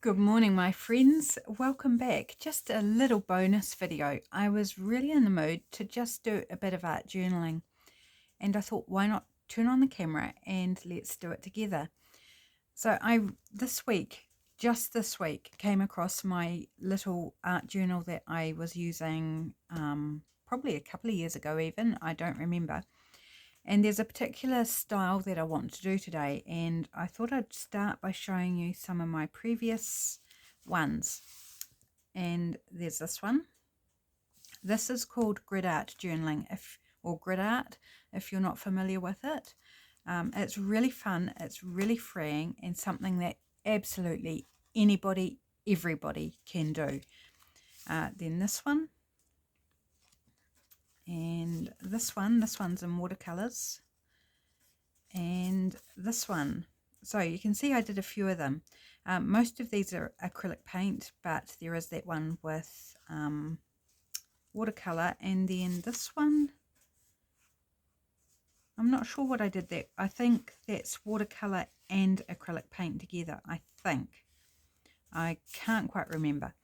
Good morning, my friends. Welcome back. Just a little bonus video. I was really in the mood to just do a bit of art journaling, and I thought, why not turn on the camera and let's do it together. So just this week, came across my little art journal that I was using probably a couple of years ago even, I don't remember. And there's a particular style that I want to do today, and I thought I'd start by showing you some of my previous ones. And there's this one. This is called grid art journaling, or grid art, if you're not familiar with it. It's really fun, it's really freeing, and something that absolutely anybody, everybody can do. Then this one, and this one's in watercolors, and this one. So you can see I did a few of them. Most of these are acrylic paint, but there is that one with watercolor, and then this one, I'm not sure what I did there. I think that's watercolor and acrylic paint together, I think. I can't quite remember.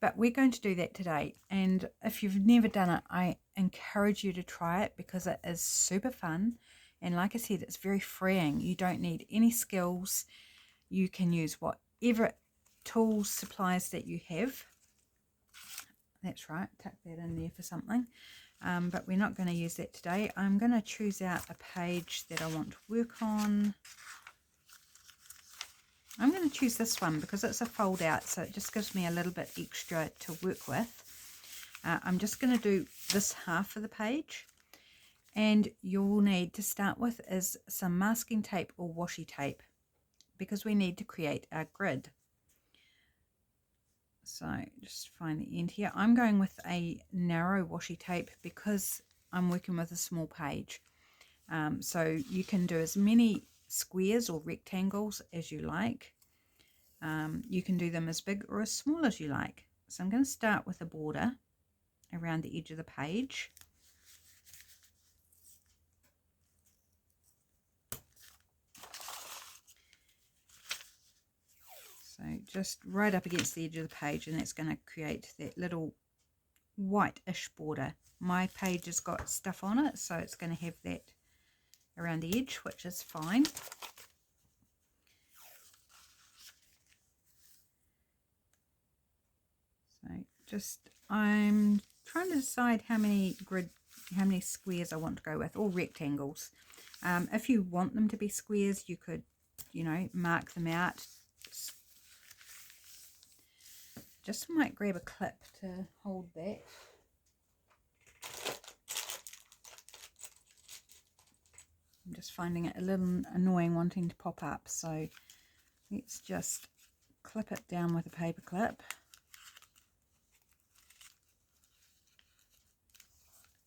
But we're going to do that today, and if you've never done it, I encourage you to try it because it is super fun. And like I said, it's very freeing. You don't need any skills. You can use whatever tools, supplies that you have. That's right, tuck that in there for something. But we're not going to use that today. I'm going to choose out a page that I want to work on. I'm going to choose this one because it's a fold out, so it just gives me a little bit extra to work with. I'm just going to do this half of the page, and you'll need to start with is some masking tape or washi tape because we need to create our grid. So just find the end here. I'm going with a narrow washi tape because I'm working with a small page. So you can do as many squares or rectangles as you like. You can do them as big or as small as you like. So I'm going to start with a border around the edge of the page. So just right up against the edge of the page, and that's going to create that little whitish border. My page has got stuff on it, so it's going to have that around the edge, which is fine. So just, I'm trying to decide how many squares I want to go with, or rectangles. If you want them to be squares, you could, mark them out. Just might grab a clip to hold that. I'm just finding it a little annoying wanting to pop up, so let's just clip it down with a paper clip.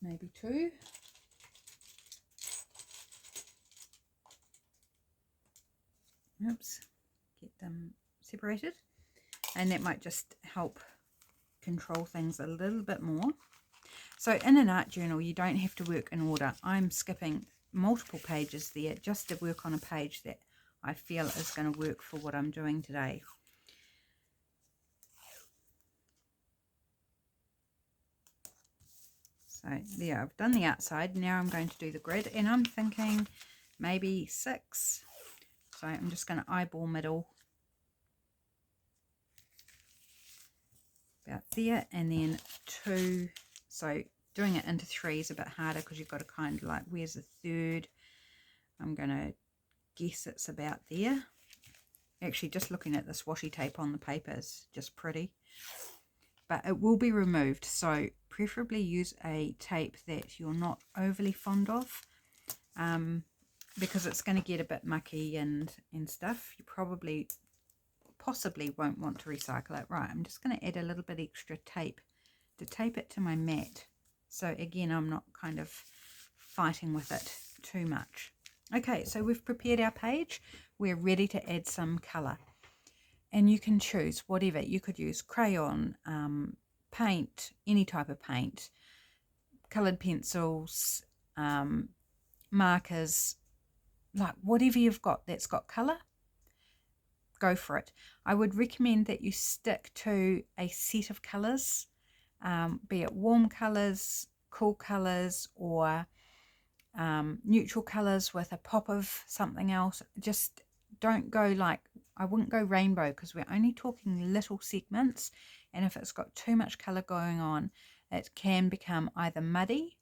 Maybe two. Oops, get them separated, and that might just help control things a little bit more. So in an art journal, you don't have to work in order. I'm skipping multiple pages there just to work on a page that I feel is going to work for what I'm doing today. So there, I've done the outside. Now I'm going to do the grid, and I'm thinking maybe 6. So I'm just going to eyeball middle about there, and then 2. So doing it into 3 is a bit harder because you've got to kind of like, where's the third? I'm going to guess it's about there. Actually, just looking at this washi tape on the paper is just pretty. But it will be removed, so preferably use a tape that you're not overly fond of, because it's going to get a bit mucky and stuff. You possibly won't want to recycle it. Right, I'm just going to add a little bit extra tape to tape it to my mat. So again, I'm not kind of fighting with it too much. Okay, so we've prepared our page. We're ready to add some colour. And you can choose whatever. You could use crayon, paint, any type of paint, coloured pencils, markers, like whatever you've got that's got colour, go for it. I would recommend that you stick to a set of colours, be it warm colours, cool colours, or neutral colours with a pop of something else. Just don't go like, I wouldn't go rainbow because we're only talking little segments, and if it's got too much colour going on, it can become either muddy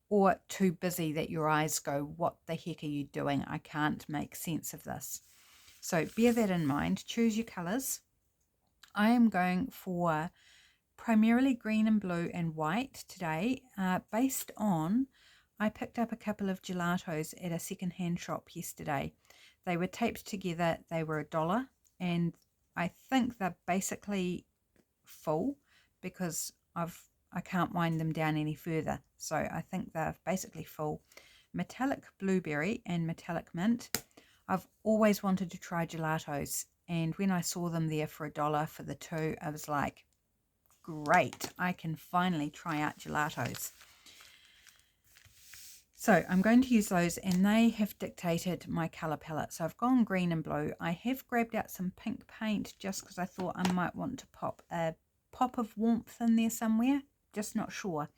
or too busy that your eyes go, what the heck are you doing? I can't make sense of this. So bear that in mind. Choose your colours. I am going for primarily green and blue and white today, based on, I picked up a couple of gelatos at a secondhand shop yesterday. They were taped together, they were $1, and I think they're basically full because I can't wind them down any further. So I think they're basically full. Metallic blueberry and metallic mint. I've always wanted to try gelatos, and when I saw them there for $1 for the two, I was like, great, I can finally try out gelatos. So I'm going to use those, and they have dictated my colour palette. So I've gone green and blue. I have grabbed out some pink paint just because I thought I might want to pop a pop of warmth in there somewhere. Just not sure.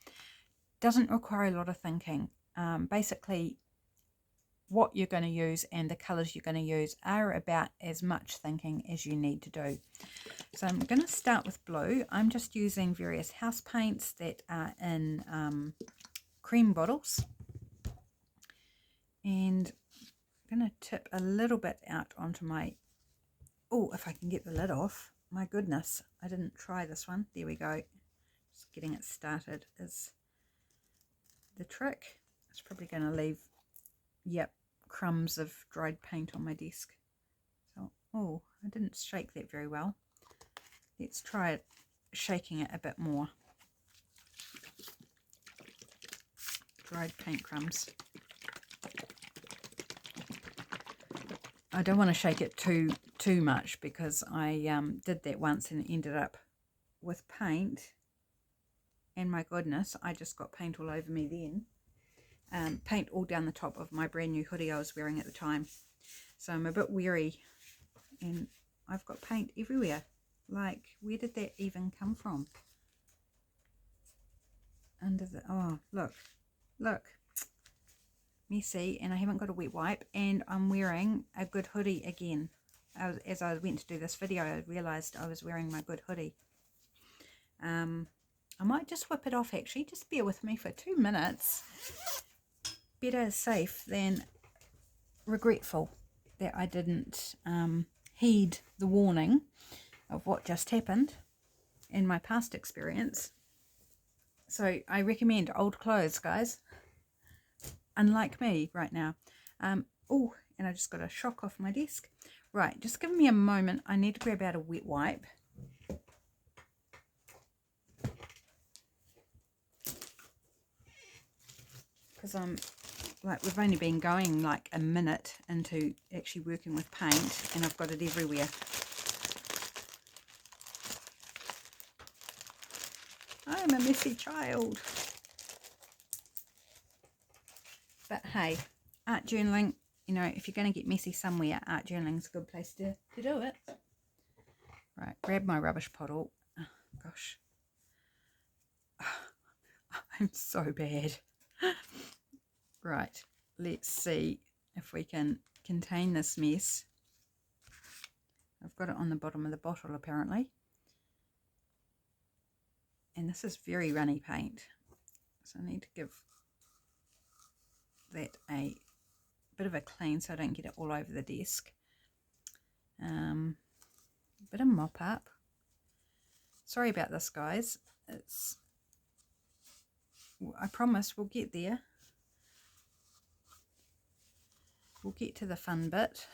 Doesn't require a lot of thinking. Basically, what you're going to use and the colours you're going to use are about as much thinking as you need to do. So I'm going to start with blue. I'm just using various house paints that are in cream bottles. And I'm going to tip a little bit out onto my, oh, if I can get the lid off. My goodness, I didn't try this one. There we go. Just getting it started is the trick. It's probably going to leave, yep, crumbs of dried paint on my desk. So, oh, I didn't shake that very well. Let's try it, shaking it a bit more. Dried paint crumbs. I don't want to shake it too much because I did that once and ended up with paint. And my goodness, I just got paint all over me then. Paint all down the top of my brand new hoodie I was wearing at the time. So I'm a bit weary, and I've got paint everywhere. Like, where did that even come from? Under the, oh, look. Messy, and I haven't got a wet wipe, and I'm wearing a good hoodie again. As I went to do this video, I realised I was wearing my good hoodie. I might just whip it off actually. Just bear with me for 2 minutes. Better safe than regretful that I didn't heed the warning of what just happened in my past experience. So I recommend old clothes, guys. Unlike me right now. Oh, and I just got a shock off my desk. Right, just give me a moment. I need to grab out a wet wipe. Because I'm like, we've only been going like a minute into actually working with paint, and I've got it everywhere. I'm a messy child. But hey, art journaling, you know, if you're going to get messy somewhere, art journaling is a good place to do it. Right, grab my rubbish bottle. Oh, gosh. I'm so bad. Right, let's see if we can contain this mess. I've got it on the bottom of the bottle apparently. And this is very runny paint. So I need to give that a bit of a clean so I don't get it all over the desk. Bit of mop up. Sorry about this, guys. I promise we'll get there. We'll get to the fun bit.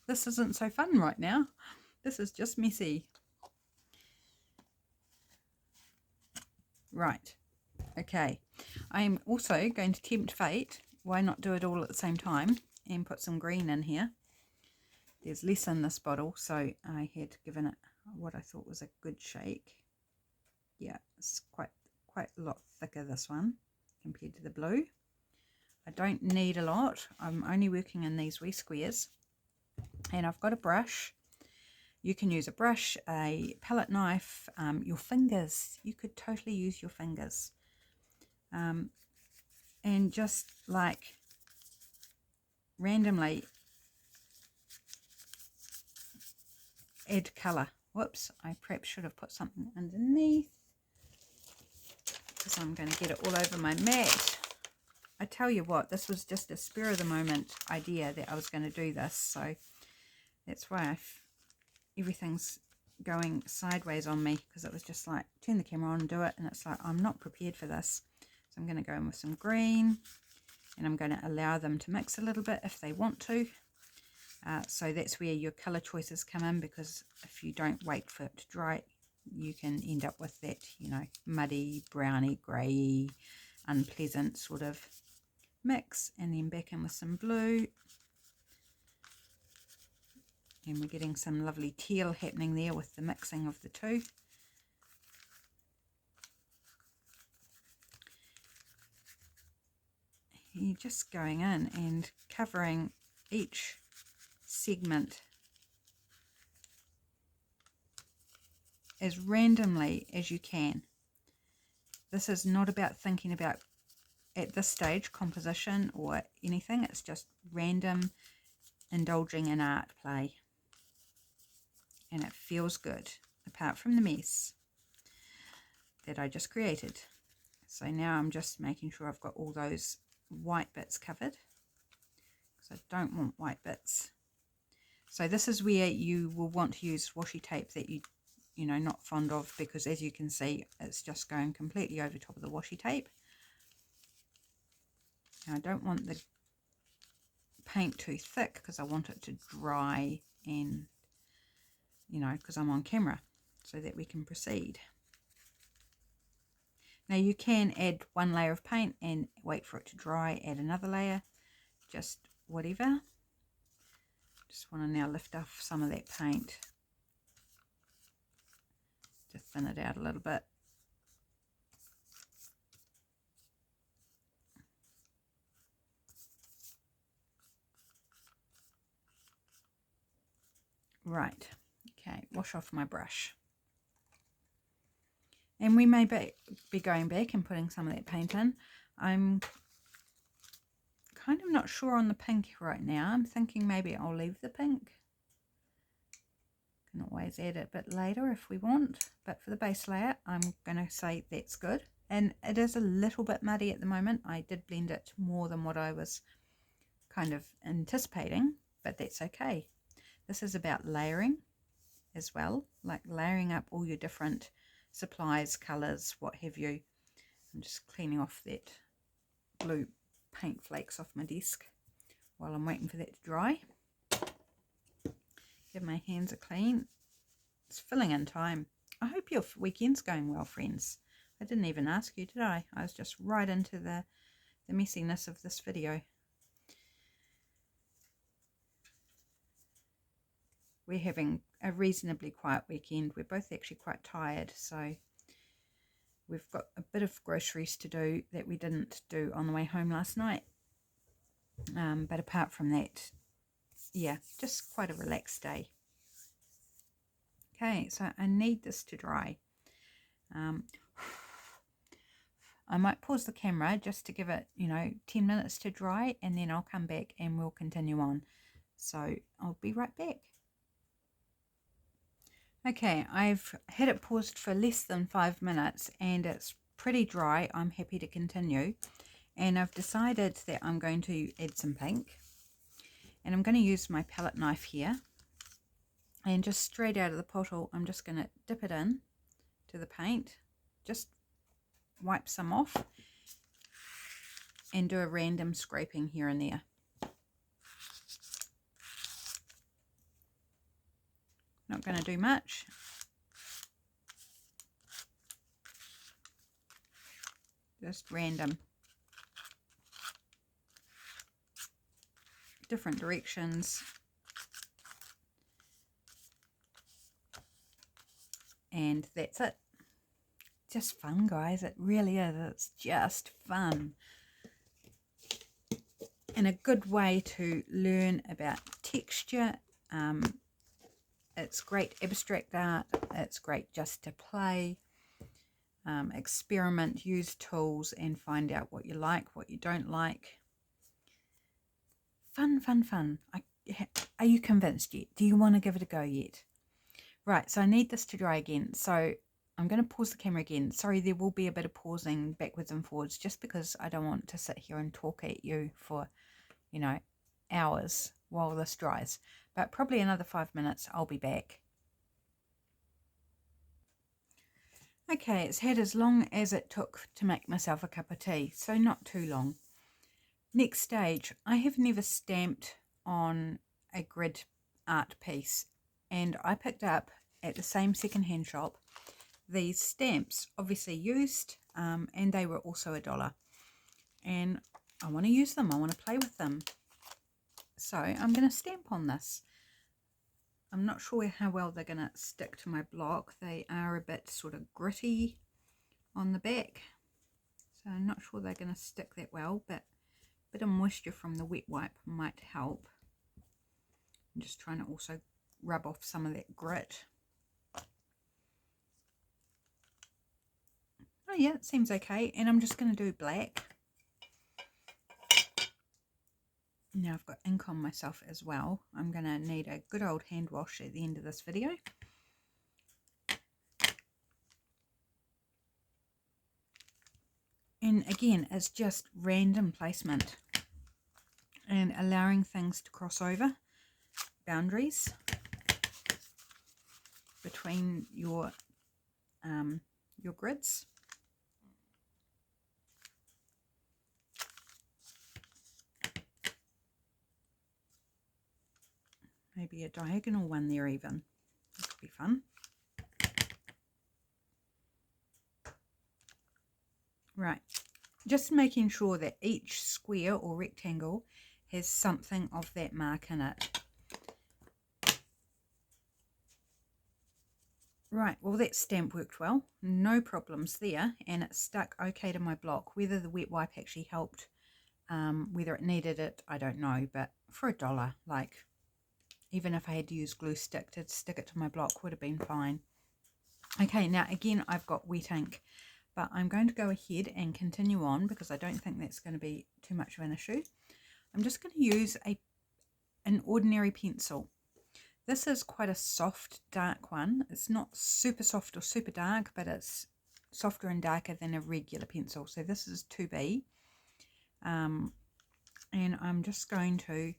This isn't so fun right now. This is just messy. Right. Okay. I am also going to tempt fate. Why not do it all at the same time and put some green in here? There's less in this bottle, so I had given it what I thought was a good shake. Yeah, it's quite a lot thicker, this one, compared to the blue. I don't need a lot. I'm only working in these wee squares. And I've got a brush. You can use a brush, a palette knife, your fingers. You could totally use your fingers. And just like randomly add colour. Whoops, I perhaps should have put something underneath because I'm going to get it all over my mat. I tell you what, this was just a spur of the moment idea that I was going to do this, so that's why everything's going sideways on me, because it was just like turn the camera on and do it, and it's like I'm not prepared for this. So I'm going to go in with some green, and I'm going to allow them to mix a little bit if they want to. So that's where your colour choices come in, because if you don't wait for it to dry, you can end up with that, you know, muddy, browny, grey, unpleasant sort of mix. And then back in with some blue, and we're getting some lovely teal happening there with the mixing of the two. You're just going in and covering each segment as randomly as you can. This is not about thinking about, at this stage, composition or anything. It's just random indulging in art play. And it feels good, apart from the mess that I just created. So now I'm just making sure I've got all those white bits covered, because I don't want white bits. So this is where you will want to use washi tape that you know, not fond of, because as you can see, it's just going completely over top of the washi tape. Now I don't want the paint too thick, because I want it to dry, and you know, because I'm on camera, so that we can proceed. Now you can add one layer of paint and wait for it to dry, add another layer, just whatever. Just want to now lift off some of that paint to thin it out a little bit. Right, okay, wash off my brush. And we may be going back and putting some of that paint in. I'm kind of not sure on the pink right now. I'm thinking maybe I'll leave the pink. Can always add it a bit later if we want. But for the base layer, I'm going to say that's good. And it is a little bit muddy at the moment. I did blend it more than what I was kind of anticipating, but that's okay. This is about layering as well, like layering up all your different supplies, colours, what have you. I'm just cleaning off that blue paint flakes off my desk while I'm waiting for that to dry. Give my hands a clean. It's filling in time. I hope your weekend's going well, friends. I didn't even ask you, did I? I was just right into the messiness of this video. We're having a reasonably quiet weekend. We're both actually quite tired, so we've got a bit of groceries to do that we didn't do on the way home last night. But apart from that, yeah, just quite a relaxed day. Okay, so I need this to dry. I might pause the camera just to give it, you know, 10 minutes to dry, and then I'll come back and we'll continue on. So I'll be right back. Okay, I've had it paused for less than 5 minutes and it's pretty dry. I'm happy to continue. And I've decided that I'm going to add some pink. And I'm going to use my palette knife here. And just straight out of the bottle, I'm just going to dip it in to the paint. Just wipe some off. And do a random scraping here and there. Not going to do much. Just random. Different directions. And that's it. Just fun, guys. It really is. It's just fun. And a good way to learn about texture It's great abstract art. It's great just to play, experiment, use tools and find out what you like, what you don't like. Fun, fun, fun. Are you convinced yet? Do you want to give it a go yet? Right, so I need this to dry again. So I'm going to pause the camera again. Sorry, there will be a bit of pausing backwards and forwards just because I don't want to sit here and talk at you for, you know, hours while this dries. But probably another 5 minutes, I'll be back. Okay, it's had as long as it took to make myself a cup of tea, so not too long. Next stage, I have never stamped on a grid art piece, and I picked up at the same secondhand shop these stamps, obviously used, and they were also $1. And I want to use them, I want to play with them. So I'm going to stamp on this. I'm not sure how well they're going to stick to my block. They are a bit sort of gritty on the back, so I'm not sure they're going to stick that well, but a bit of moisture from the wet wipe might help. I'm just trying to also rub off some of that grit. Oh yeah, it seems okay. And I'm just going to do black. Now I've got ink on myself as well. I'm going to need a good old hand wash at the end of this video. And again, it's just random placement and allowing things to cross over boundaries between your grids. Maybe a diagonal one there even. That could be fun. Right, just making sure that each square or rectangle has something of that mark in it. Right, well that stamp worked well, no problems there, and it stuck okay to my block. Whether the wet wipe actually helped, whether it needed it, I don't know, but for $1, like, even if I had to use glue stick to stick it to my block, would have been fine. Okay, now again I've got wet ink, but I'm going to go ahead and continue on because I don't think that's going to be too much of an issue. I'm just going to use an ordinary pencil. This is quite a soft, dark one. It's not super soft or super dark, but it's softer and darker than a regular pencil. So this is 2B. And I'm just going to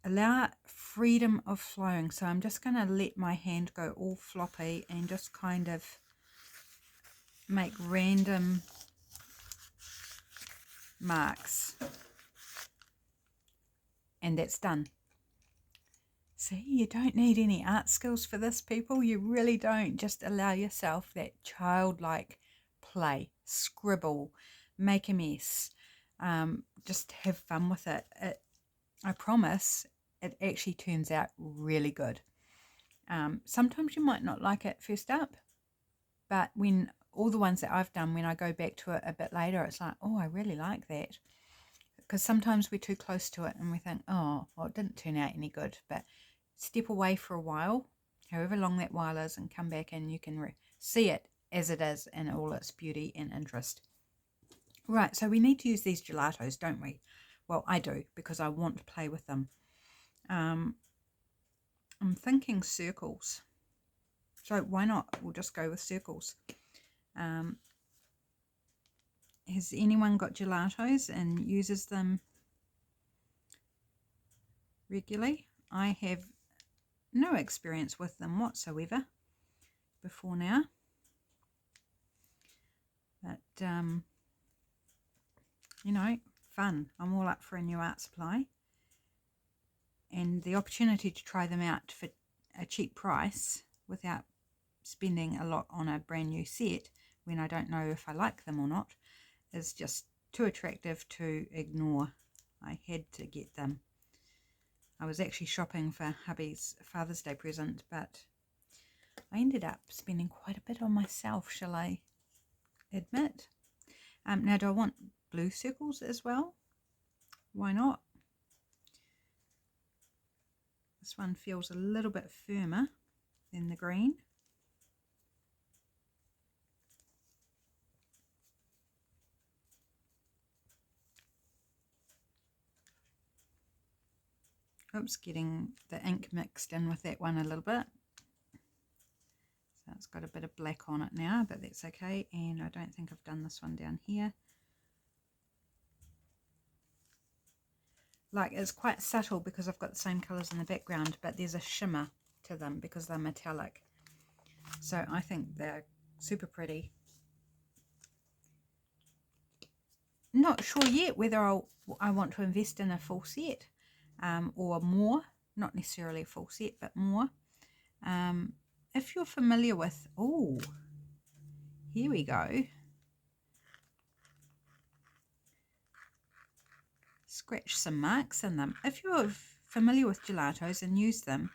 allow freedom of flowing. So I'm just going to let my hand go all floppy and just kind of make random marks. And that's done. See, you don't need any art skills for this, people. You really don't. Just allow yourself that childlike play, scribble, make a mess, just have fun with it. I promise it actually turns out really good. Sometimes you might not like it first up, but when all the ones that I've done, when I go back to it a bit later, it's like, oh, I really like that. Because sometimes we're too close to it and we think, oh, well, it didn't turn out any good. But step away for a while, however long that while is, and come back and you can see it as it is in all its beauty and interest. Right, so we need to use these gelatos, don't we? Well, I do, because I want to play with them. I'm thinking circles. So why not? We'll just go with circles. Has anyone got gelatos and uses them regularly? I have no experience with them whatsoever before now. But, you know, fun. I'm all up for a new art supply. And the opportunity to try them out for a cheap price without spending a lot on a brand new set when I don't know if I like them or not is just too attractive to ignore. I had to get them. I was actually shopping for hubby's Father's Day present, but I ended up spending quite a bit on myself, shall I admit. Now, do I want blue circles as well? Why not? This one feels a little bit firmer than the green. Oops, getting the ink mixed in with that one a little bit. So it's got a bit of black on it now, but that's okay. And I don't think I've done this one down here. Like, it's quite subtle because I've got the same colours in the background, but there's a shimmer to them because they're metallic. So I think they're super pretty. Not sure yet whether I want to invest in a full set or more. Not necessarily a full set, but more. If you're familiar with... Oh, here we go. Scratch some marks in them. If you're familiar with gelatos and use them,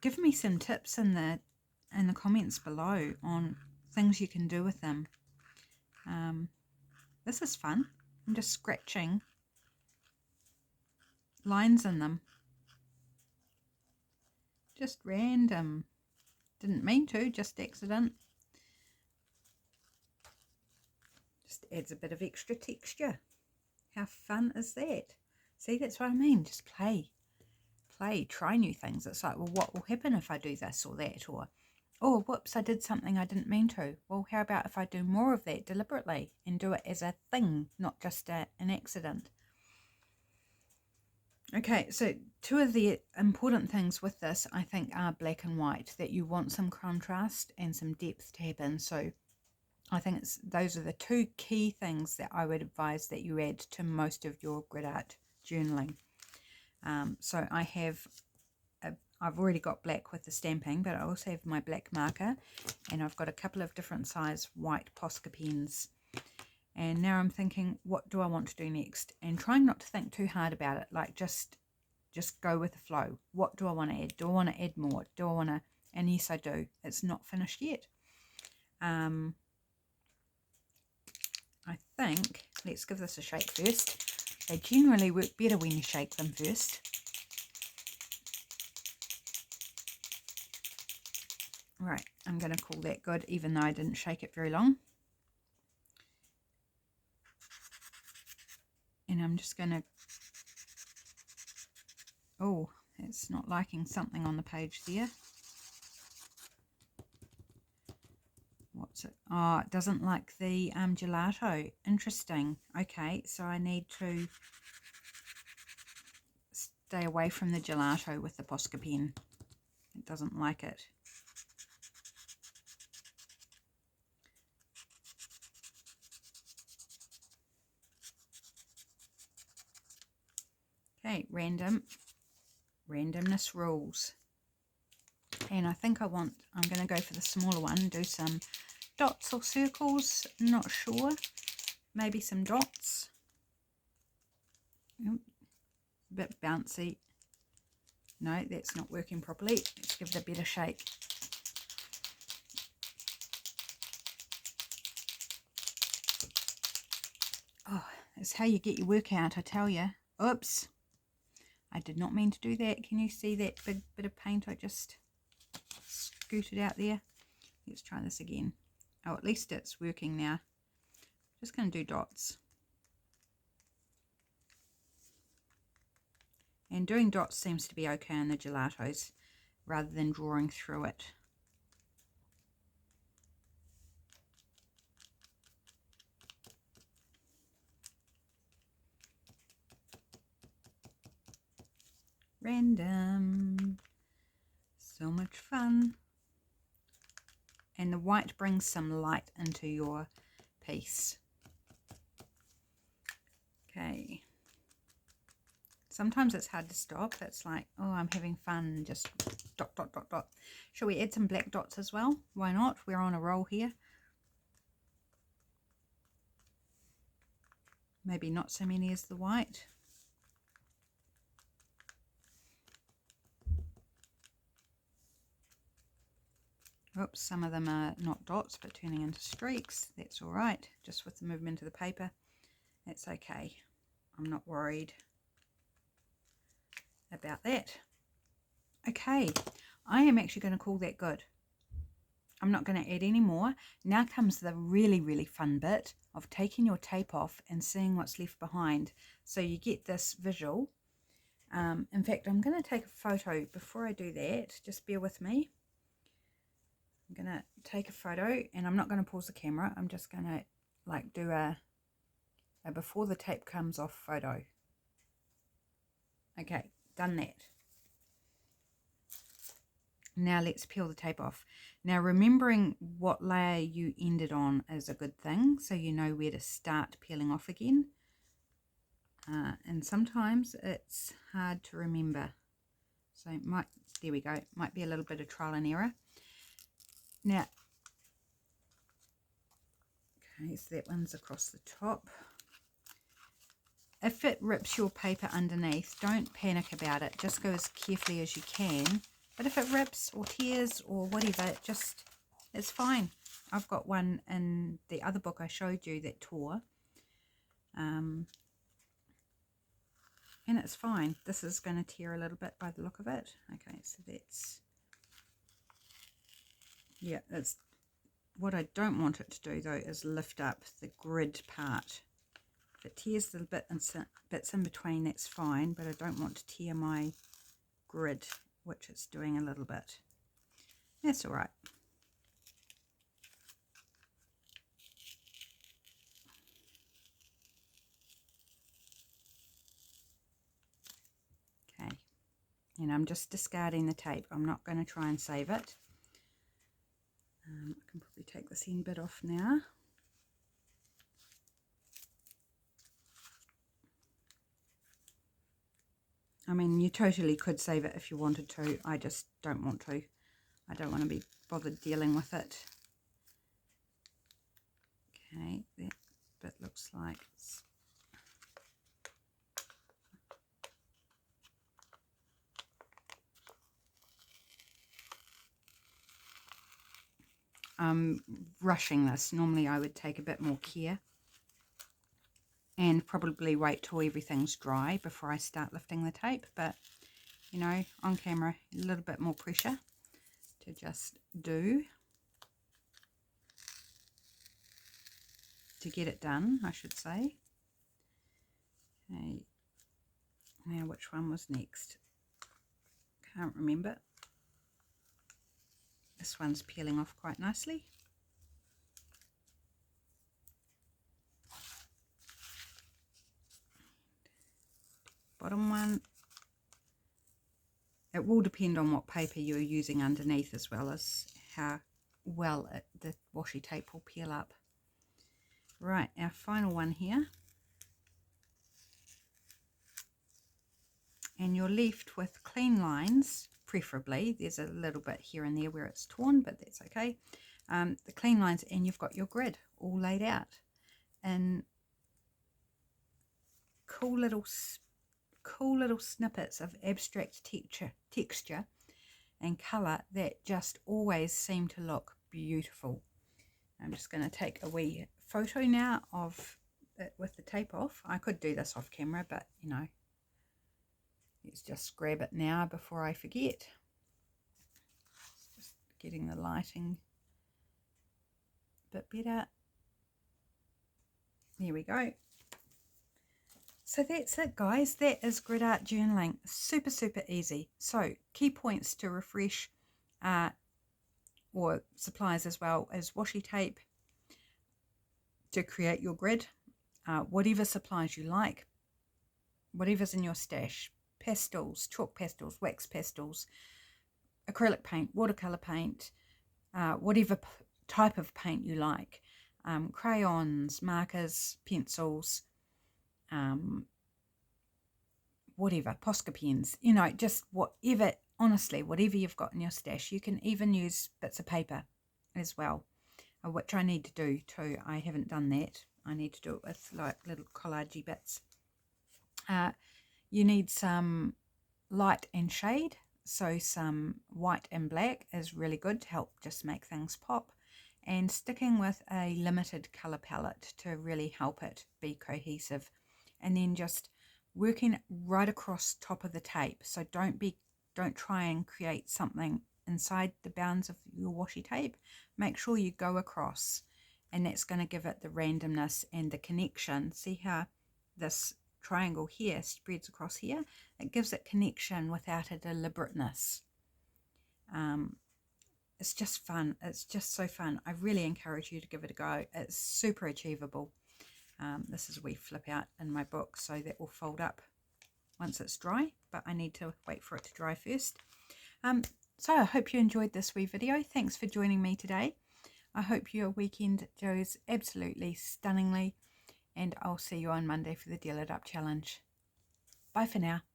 give me some tips in the comments below on things you can do with them. This is fun. I'm just scratching lines in them. Just random. Didn't mean to, just accident. Just adds a bit of extra texture. How fun is that? See, that's what I mean. Just play. Play, try new things. It's like, well, what will happen if I do this or that? Or, oh, whoops, I did something I didn't mean to. Well, how about if I do more of that deliberately and do it as a thing, not just an accident? Okay, so two of the important things with this, I think, are black and white, that you want some contrast and some depth to happen. So I think those are the two key things that I would advise that you add to most of your grid art journaling. So I've already got black with the stamping, but I also have my black marker, and I've got a couple of different size white Posca pens. And now I'm thinking, what do I want to do next? And trying not to think too hard about it, like just go with the flow. What do I want to add? Do I want to add more? Do I want to? And yes, I do. It's not finished yet. I think, let's give this a shake first. They generally work better when you shake them first. Right, I'm going to call that good, even though I didn't shake it very long. And I'm just going to... Oh, it's not liking something on the page there. What's it? Oh, it doesn't like the gelato. Interesting. Okay, so I need to stay away from the gelato with the Posca pen. It doesn't like it. Okay, randomness rules. And I think I'm going to go for the smaller one, do some dots or circles, not sure. Maybe some dots. Oop, a bit bouncy. No, that's not working properly. Let's give it a better shake. Oh, that's how you get your work out, I tell you. Oops. I did not mean to do that. Can you see that big bit of paint I just scooted out there? Let's try this again. Oh, at least it's working now. Just going to do dots. And doing dots seems to be okay on the gelatos rather than drawing through it. Random. So much fun. And the white brings some light into your piece. Okay. Sometimes it's hard to stop. It's like, oh, I'm having fun. Just dot, dot, dot, dot. Shall we add some black dots as well? Why not? We're on a roll here. Maybe not so many as the white. Oops, some of them are not dots but turning into streaks. That's all right, just with the movement of the paper. That's okay. I'm not worried. about that. Okay, I am actually going to call that good. I'm not going to add any more. Now comes the really, really fun bit of taking your tape off and seeing what's left behind. So you get this visual. In fact, I'm going to take a photo before I do that. Just bear with me. I'm going to take a photo, and I'm not going to pause the camera. I'm just going to like do a before the tape comes off photo. Okay, done that. Now let's peel the tape off. Now remembering what layer you ended on is a good thing, so you know where to start peeling off again. And sometimes it's hard to remember. So there we go, might be a little bit of trial and error. Now, okay, so that one's across the top. If it rips your paper underneath, don't panic about it. Just go as carefully as you can. But if it rips or tears or whatever, it's fine. I've got one in the other book I showed you that tore. And it's fine. This is going to tear a little bit by the look of it. Okay, so that's, yeah, that's what I don't want it to do though, is lift up the grid part. If it tears the bits in between, that's fine, but I don't want to tear my grid, which it's doing a little bit. That's all right. Okay, and I'm just discarding the tape. I'm not going to try and save it. I can probably take this end bit off now. I mean, you totally could save it if you wanted to. I just don't want to. I don't want to be bothered dealing with it. Okay, that bit looks like it's rushing this. Normally I would take a bit more care and probably wait till everything's dry before I start lifting the tape, but you know, on camera a little bit more pressure to just do to get it done, I should say. Okay, now which one was next? Can't remember. This one's peeling off quite nicely. Bottom one. It will depend on what paper you're using underneath, as well as how well the washi tape will peel up. Right, our final one here. And you're left with clean lines, preferably. There's a little bit here and there where it's torn, but that's okay. The clean lines, and you've got your grid all laid out. And cool little snippets of abstract texture and colour that just always seem to look beautiful. I'm just going to take a wee photo now of it with the tape off. I could do this off camera, but you know, let's just grab it now before I forget. Just getting the lighting a bit better. There we go. So that's it, guys. That is grid art journaling. Super, super easy. So key points to refresh or supplies as well as washi tape to create your grid. Whatever supplies you like, whatever's in your stash. Pastels, chalk pastels, wax pastels, acrylic paint, watercolor paint, whatever type of paint you like. Crayons, markers, pencils, whatever, Posca pens, you know, just whatever, honestly, whatever you've got in your stash. You can even use bits of paper as well, which I need to do too. I haven't done that. I need to do it with like little collagey bits. You need some light and shade, so some white and black is really good to help just make things pop, and sticking with a limited color palette to really help it be cohesive. And then just working right across top of the tape. So don't try and create something inside the bounds of your washi tape. Make sure you go across, and that's going to give it the randomness and the connection. See how this triangle here spreads across here? It gives it connection without a deliberateness. It's just fun. It's just so fun. I really encourage you to give it a go. It's super achievable. This is a wee flip out in my book, so that will fold up once it's dry, but I need to wait for it to dry first. So I hope you enjoyed this wee video. Thanks for joining me today. I hope your weekend goes absolutely stunningly, and I'll see you on Monday for the Deal It Up challenge. Bye for now.